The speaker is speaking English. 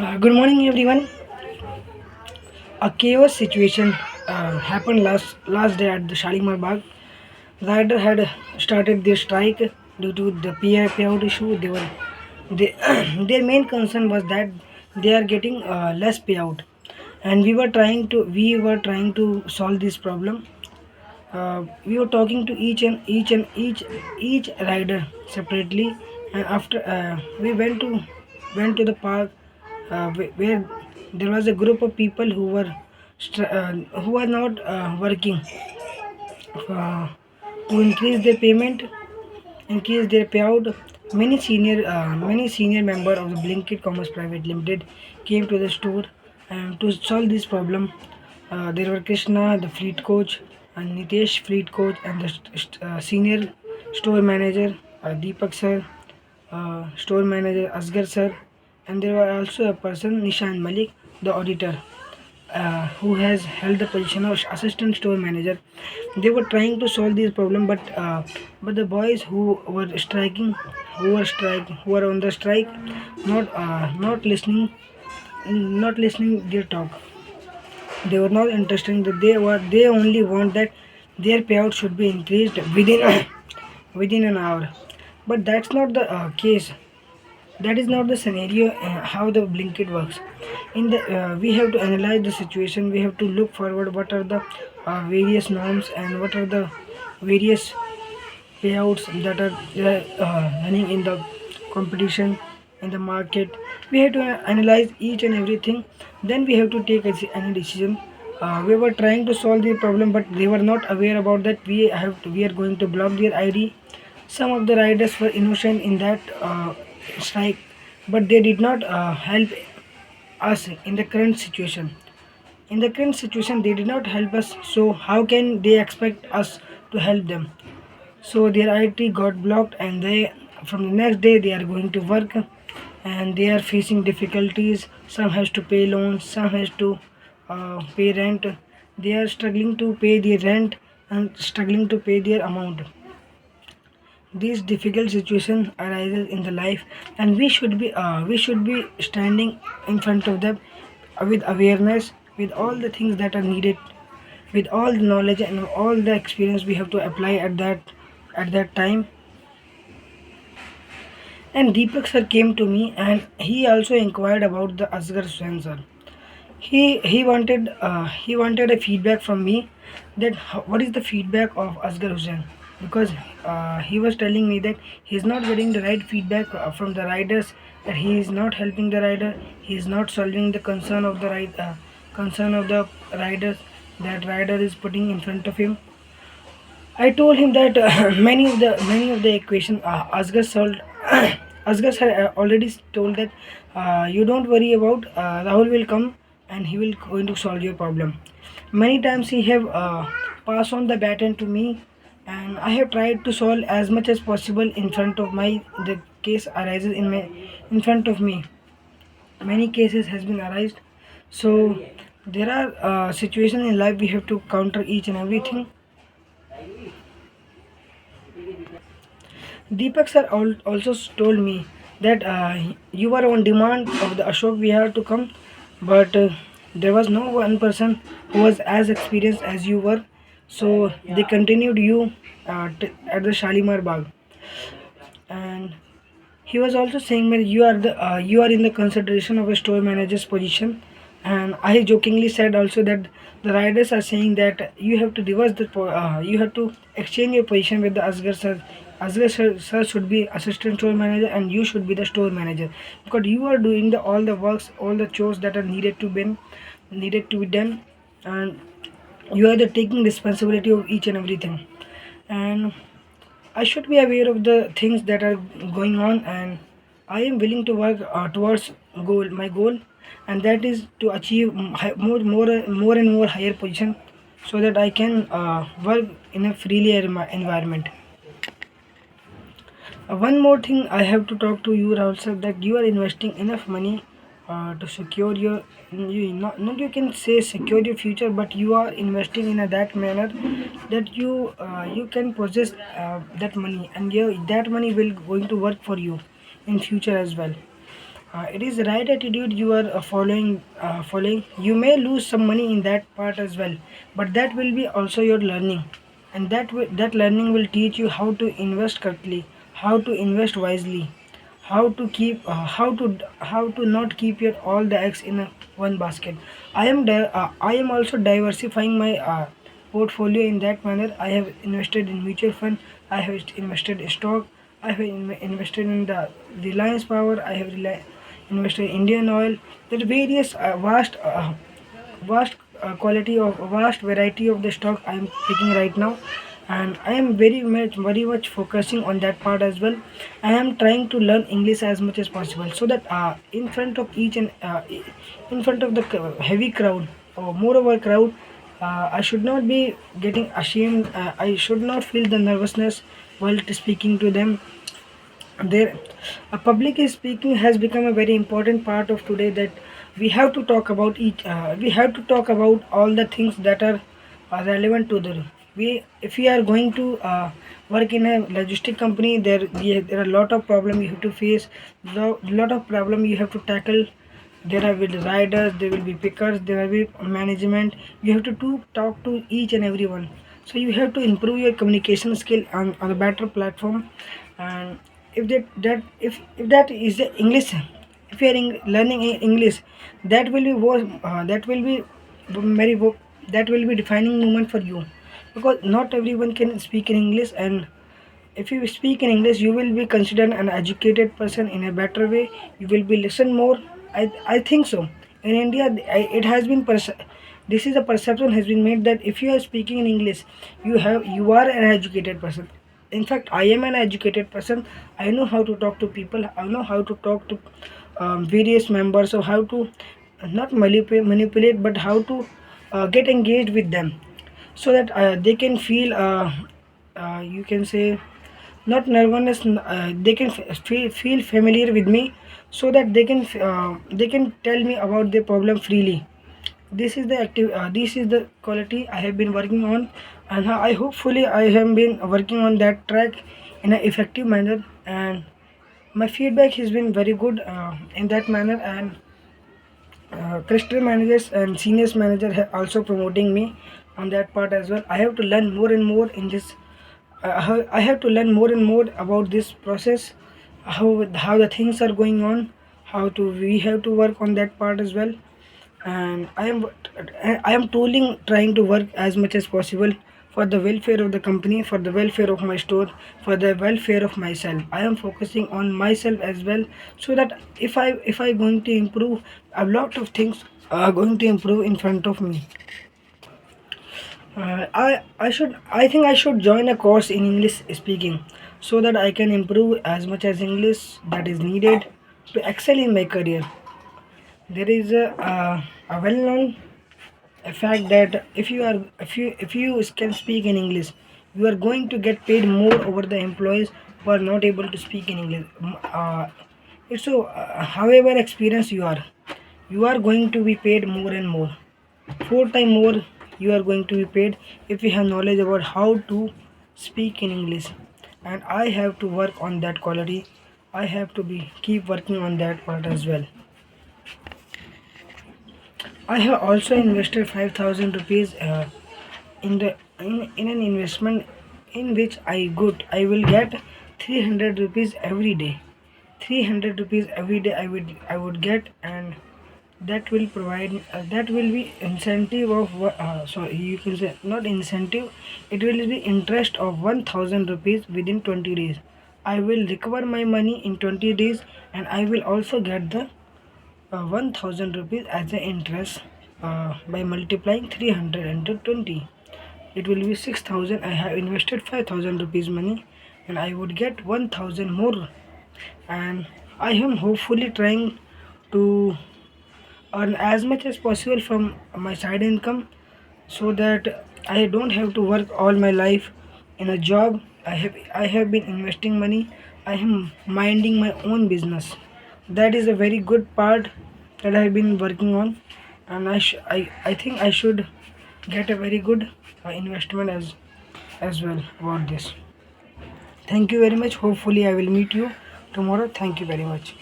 Good morning, everyone. A chaos situation happened last day at the Shalimar Bagh. Rider had started their strike due to the payout issue. They, their main concern was that they are getting less payout, and we were trying to solve this problem. We were talking to each rider separately, and after we went to the park where there was a group of people who are not working uh, to increase their payment, increase their payout. Many senior member of the Blinkit Commerce Private Limited came to the store and to solve this problem. There were Krishna, the fleet coach, and Nitesh, fleet coach, and the senior store manager Deepak sir, store manager Asgar sir, and there were also a person Nishan Malik, the auditor, who has held the position of assistant store manager. They were trying to solve this problem, but the boys who were on the strike, not listening their talk. They were not interested. They only want that their payout should be increased within within an hour. But that's not the case. That is not the scenario how the Blinkit works. In the We have to analyze the situation. We have to look forward what are the various norms and what are the various payouts that are running in the competition in the market. We have to analyze each and everything. Then we have to take any decision. We were trying to solve the problem, but they were not aware about that. We are going to block their ID. Some of the riders were innocent in that strike, but they did not help us in the current situation. In the current situation, they did not help us. So how can they expect us to help them? So their IT got blocked, and they from the next day they are going to work, and they are facing difficulties. Some has to pay loans, some has to pay rent. They are struggling to pay the rent and struggling to pay their amount. These difficult situation arises in the life, and we should be standing in front of them with awareness, with all the things that are needed, with all the knowledge and all the experience we have to apply at that time. And Deepak sir came to me, and he also inquired about the Asghar Hussain sir. He wanted a feedback from me, that what is the feedback of Asghar Hussain, because he was telling me that he is not getting the right feedback from the riders, that he is not helping the rider, he is not solving the concern of the riders that rider is putting in front of him. I told him that many of the equation Asghar solved. Asghar sir already told that you don't worry about, Rahul will come and he will going to solve your problem. Many times he have passed on the baton to me, and I have tried to solve as much as possible in front of my the case arises in front of me. Many cases has been arised. So there are situations in life we have to counter each and everything. Deepak sir also told me that you were on demand of the Ashok Vihar to come, but there was no one person who was as experienced as you were. So they continued you at the Shalimar Bagh, and he was also saying that you are in the consideration of a store manager's position. And I jokingly said also that the riders are saying that you have to you have to exchange your position with the Asgar sir. Asgar sir should be assistant store manager, and you should be the store manager, because you are doing all the works, all the chores that are needed to be done, and you are the taking responsibility of each and everything. And I should be aware of the things that are going on, and I am willing to work towards my goal, and that is to achieve more and more higher position, so that I can work in a freely environment. One more thing I have to talk to you, Rahul sir, that you are investing enough money to secure not you can say secure your future, but you are investing in that manner that you can possess that money, and that money will going to work for you in future as well. It is the right attitude you are following. You may lose some money in that part as well, but that will be also your learning, and that learning will teach you how to invest correctly, how to invest wisely, how to not keep your all the eggs in one basket. I am also diversifying my portfolio in that manner. I have invested in mutual fund. I have invested in stock. I have invested in the Reliance Power. I have invested in Indian Oil. There are various vast quality of vast variety of the stock I am picking right now, and I am very much focusing on that part as well. I am trying to learn English as much as possible, so that in front of in front of the heavy crowd or moreover crowd, I should not be getting ashamed. I should not feel the nervousness while speaking to them. There public speaking has become a very important part of today, that we have to talk about we have to talk about all the things that are relevant to the we if we are going to work in a logistic company. There are a lot of problem you have to face, lot of problem you have to tackle. There are with riders, there will be pickers, there will be management. You have to talk to each and everyone, so you have to improve your communication skill on a better platform. And if that is the English, if you are learning English, that will be that will be very that will be defining moment for you, because not everyone can speak in English. And if you speak in English, you will be considered an educated person in a better way. You will be listen more. I think so. In India, it has been this is a perception has been made that if you are speaking in English, you are an educated person. In fact, I am an educated person. I know how to talk to people. I know how to talk to various members, or how to not manipulate, but how to get engaged with them, so that they can feel you can say not nervousness. They can feel familiar with me, so that they can tell me about their problem freely. This is the quality I have been working on, and I hopefully I have been working on that track in an effective manner. And my feedback has been very good in that manner. And cluster managers and seniors manager also promoting me on that part as well. I have to learn more and more in this. I have to learn more and more about this process, how the things are going on, how to we have to work on that part as well. And I am tooling trying to work as much as possible for the welfare of the company, for the welfare of my store, for the welfare of myself. I am focusing on myself as well, so that if I going to improve, a lot of things are going to improve in front of me. I think I should join a course in English speaking, so that I can improve as much as English that is needed to excel in my career. There is a well-known fact that if you can speak in English, you are going to get paid more over the employees who are not able to speak in English. It's so however experienced you are going to be paid more and more, four times more you are going to be paid if you have knowledge about how to speak in English. And I have to work on that quality. I have to be keep working on that part as well. I have also invested 5,000 rupees in an investment in which I will get 300 rupees every day. 300 rupees every day I would get. And that will provide that will be incentive of sorry, you can say not incentive, it will be interest of 1,000 rupees within 20 days. I will recover my money in 20 days, and I will also get the 1,000 rupees as an interest by multiplying 300 into 20. It will be 6,000. I have invested 5,000 rupees money, and I would get 1,000 more. And I am hopefully trying to earn as much as possible from my side income, so that I don't have to work all my life in a job. I have been investing money. I am minding my own business. That is a very good part that I have been working on, and I think I should get a very good investment as well about this. Thank you very much. Hopefully I will meet you tomorrow. Thank you very much.